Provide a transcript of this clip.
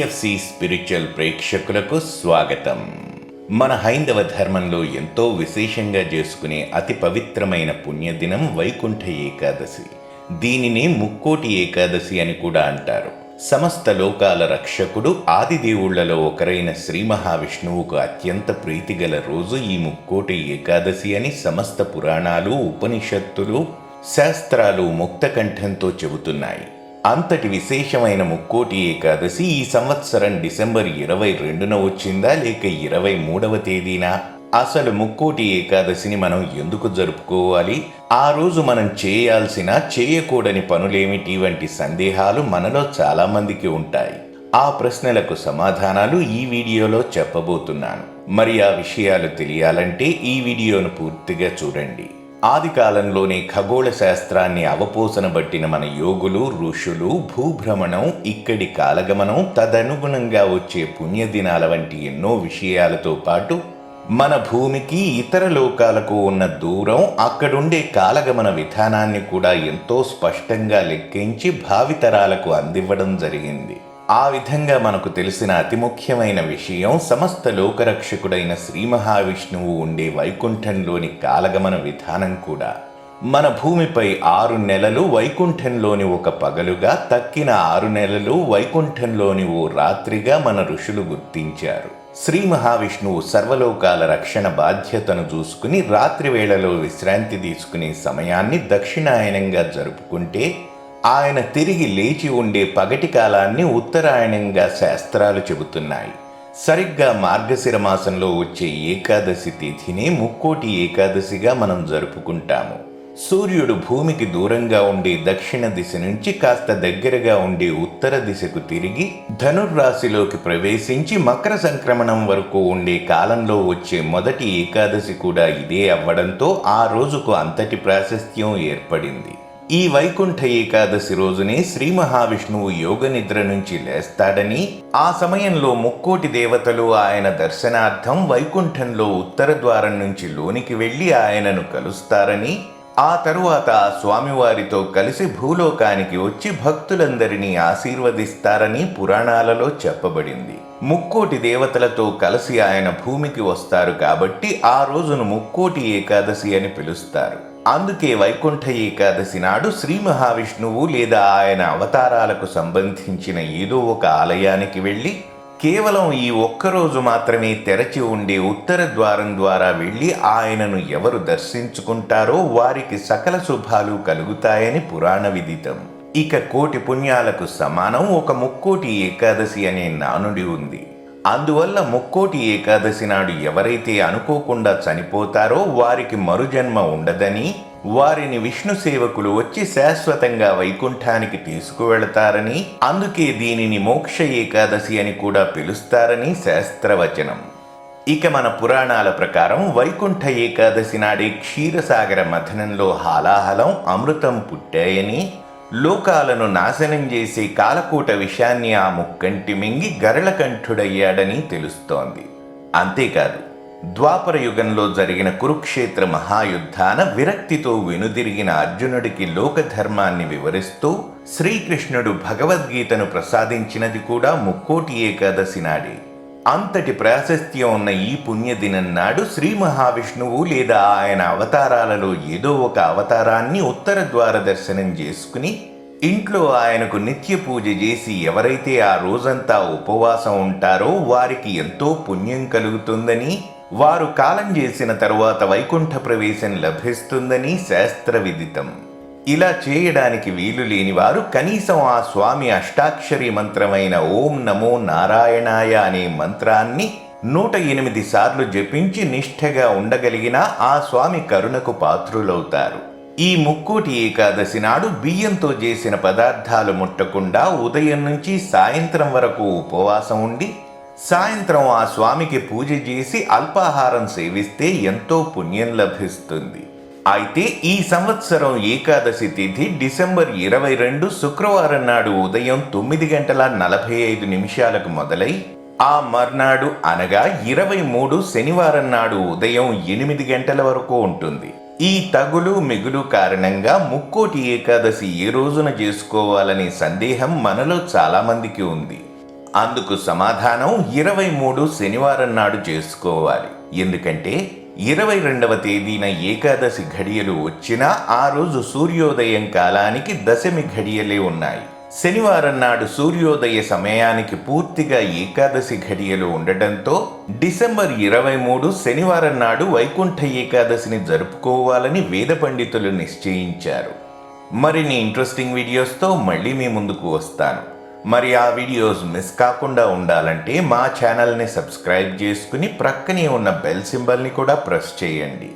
TFC spiritual ప్రేక్షకులకు స్వాగతం. మన హైందవ ధర్మంలో ఎంతో విశేషంగా చేసుకునే అతి పవిత్రమైన పుణ్యదినం వైకుంఠ ఏకాదశి. దీనినే ముక్కోటి ఏకాదశి అని కూడా అంటారు. సమస్త లోకాల రక్షకుడు ఆదిదేవుళ్లలో ఒకరైన శ్రీ మహావిష్ణువుకు అత్యంత ప్రీతిగల రోజు ఈ ముక్కోటి ఏకాదశి అని సమస్త పురాణాలు, ఉపనిషత్తులు, శాస్త్రాలు ముక్తకంఠంతో చెబుతున్నాయి. అంతటి విశేషమైన ముక్కోటి ఏకాదశి ఈ సంవత్సరం డిసెంబర్ 22న వచ్చిందా లేక 23వ తేదీనా? అసలు ముక్కోటి ఏకాదశిని మనం ఎందుకు జరుపుకోవాలి? ఆ రోజు మనం చేయాల్సిన, చేయకూడని పనులేమిటి వంటి సందేహాలు మనలో చాలా మందికి ఉంటాయి. ఆ ప్రశ్నలకు సమాధానాలు ఈ వీడియోలో చెప్పబోతున్నాను. మరి ఆ విషయాలు తెలియాలంటే ఈ వీడియోను పూర్తిగా చూడండి. ఆది కాలంలోనే ఖగోళ శాస్త్రాన్ని అవపోసన బట్టిన మన యోగులు, ఋషులు భూభ్రమణం, ఇక్కడి కాలగమనం, తదనుగుణంగా వచ్చే పుణ్యదినాల వంటి ఎన్నో విషయాలతో పాటు మన భూమికి ఇతర లోకాలకు ఉన్న దూరం, అక్కడుండే కాలగమన విధానాన్ని కూడా ఎంతో స్పష్టంగా లెక్కించి భావితరాలకు అందివ్వడం జరిగింది. ఆ విధంగా మనకు తెలిసిన అతి ముఖ్యమైన విషయం సమస్త లోకరక్షకుడైన శ్రీ మహావిష్ణువు ఉండే వైకుంఠంలోని కాలగమన విధానం కూడా. మన భూమిపై 6 నెలలు వైకుంఠంలోని ఒక పగలుగా, తక్కిన 6 నెలలు వైకుంఠంలోని ఓ రాత్రిగా మన ఋషులు గుర్తించారు. శ్రీ మహావిష్ణువు సర్వలోకాల రక్షణ బాధ్యతను చూసుకుని రాత్రి వేళలో విశ్రాంతి తీసుకునే సమయాన్ని దక్షిణాయనంగా జరుపుకుంటే, ఆయన తిరిగి లేచి ఉండే పగటి కాలాన్ని ఉత్తరాయణంగా శాస్త్రాలు చెబుతున్నాయి. సరిగ్గా మార్గశిర మాసంలో వచ్చే ఏకాదశి తిథిని ముక్కోటి ఏకాదశిగా మనం జరుపుకుంటాము. సూర్యుడు భూమికి దూరంగా ఉండే దక్షిణ దిశ నుంచి కాస్త దగ్గరగా ఉండే ఉత్తర దిశకు తిరిగి ధనుర్రాశిలోకి ప్రవేశించి మకర సంక్రమణం వరకు ఉండే కాలంలో వచ్చే మొదటి ఏకాదశి కూడా ఇదే అవ్వడంతో ఆ రోజుకు అంతటి ప్రాశస్త్యం ఏర్పడింది. ఈ వైకుంఠ ఏకాదశి రోజునే శ్రీ మహావిష్ణువు యోగ నిద్ర నుంచి లేస్తాడని, ఆ సమయంలో ముక్కోటి దేవతలు ఆయన దర్శనార్థం వైకుంఠంలో ఉత్తర ద్వారం నుంచి లోనికి వెళ్లి ఆయనను కలుస్తారని, ఆ తరువాత ఆ స్వామివారితో కలిసి భూలోకానికి వచ్చి భక్తులందరినీ ఆశీర్వదిస్తారని పురాణాలలో చెప్పబడింది. ముక్కోటి దేవతలతో కలిసి ఆయన భూమికి వస్తారు కాబట్టి ఆ రోజును ముక్కోటి ఏకాదశి అని పిలుస్తారు. అందుకే వైకుంఠ ఏకాదశి నాడు శ్రీ మహావిష్ణువు లేదా ఆయన అవతారాలకు సంబంధించిన ఏదో ఒక ఆలయానికి వెళ్ళి కేవలం ఈ ఒక్కరోజు మాత్రమే తెరచి ఉండే ఉత్తర ద్వారం ద్వారా వెళ్ళి ఆయనను ఎవరు దర్శించుకుంటారో వారికి సకల శుభాలు కలుగుతాయని పురాణ విదితం. ఇక కోటి పుణ్యాలకు సమానం ఒక ముక్కోటి ఏకాదశి అనే నానుడి ఉంది. అందువల్ల ముక్కోటి ఏకాదశి నాడు ఎవరైతే అనుకోకుండా చనిపోతారో వారికి మరుజన్మ ఉండదని, వారిని విష్ణు సేవకులు వచ్చి శాశ్వతంగా వైకుంఠానికి తీసుకువెళతారని, అందుకే దీనిని మోక్ష ఏకాదశి అని కూడా పిలుస్తారని శాస్త్రవచనం. ఇక మన పురాణాల ప్రకారం వైకుంఠ ఏకాదశి నాడే క్షీరసాగర మథనంలో హాలాహలం, అమృతం పుట్టాయని, లోకాలను నాశనం చేసే కాలకూట విషాన్ని ఆ ముక్కంటి మింగి గరళకంఠుడయ్యాడని తెలుస్తోంది. అంతేకాదు, ద్వాపర యుగంలో జరిగిన కురుక్షేత్ర మహాయుద్ధాన విరక్తితో వెనుదిరిగిన అర్జునుడికి లోకధర్మాన్ని వివరిస్తూ శ్రీకృష్ణుడు భగవద్గీతను ప్రసాదించినది కూడా ముక్కోటి ఏకాదశి నాడే. అంతటి ప్రాశస్త్యం ఉన్న ఈ పుణ్యదినం నాడు శ్రీ మహావిష్ణువు లేదా ఆయన అవతారాలలో ఏదో ఒక అవతారాన్ని ఉత్తర ద్వార దర్శనం చేసుకుని ఇంట్లో ఆయనకు నిత్య పూజ చేసి ఎవరైతే ఆ రోజంతా ఉపవాసం ఉంటారో వారికి ఎంతో పుణ్యం కలుగుతుందని, వారు కాలం చేసిన తరువాత వైకుంఠ ప్రవేశం లభిస్తుందని శాస్త్ర విదితం. ఇలా చేయడానికి వీలు లేని వారు కనీసం ఆ స్వామి అష్టాక్షరి మంత్రమైన ఓం నమో నారాయణాయ అనే మంత్రాన్ని 108 సార్లు జపించి నిష్ఠగా ఉండగలిగిన ఆ స్వామి కరుణకు పాత్రులవుతారు. ఈ ముక్కోటి ఏకాదశి నాడు బియ్యంతో చేసిన పదార్థాలు ముట్టకుండా ఉదయం నుంచి సాయంత్రం వరకు ఉపవాసం ఉండి, సాయంత్రం ఆ స్వామికి పూజ చేసి అల్పాహారం సేవిస్తే ఎంతో పుణ్యం లభిస్తుంది. అయితే ఈ సంవత్సరం ఏకాదశి తిథి డిసెంబర్ 22 శుక్రవారం నాడు ఉదయం 9:45 మొదలై ఆ మర్నాడు అనగా 23 శనివారం నాడు ఉదయం 8 గంటల వరకు ఉంటుంది. ఈ తగులు మిగులు కారణంగా ముక్కోటి ఏకాదశి ఏ రోజున చేసుకోవాలనే సందేహం మనలో చాలా మందికి ఉంది. అందుకు సమాధానం 23 శనివారం నాడు చేసుకోవాలి. ఎందుకంటే 22వ తేదీన ఏకాదశి ఘడియలు వచ్చినా ఆ రోజు సూర్యోదయం కాలానికి దశమి ఘడియలే ఉన్నాయి. శనివారం నాడు సూర్యోదయ సమయానికి పూర్తిగా ఏకాదశి ఘడియలు ఉండటంతో డిసెంబర్ 23 శనివారం నాడు వైకుంఠ ఏకాదశిని జరుపుకోవాలని వేద పండితులు నిశ్చయించారు. మరిన్ని ఇంట్రెస్టింగ్ వీడియోస్తో మళ్ళీ మీ ముందుకు వస్తాను. మరి ఆ వీడియోస్ మిస్ కాకుండా ఉండాలంటే మా ఛానల్ని సబ్స్క్రైబ్ చేసుకుని ప్రక్కనే ఉన్న బెల్ సింబల్ని కూడా ప్రెస్ చేయండి.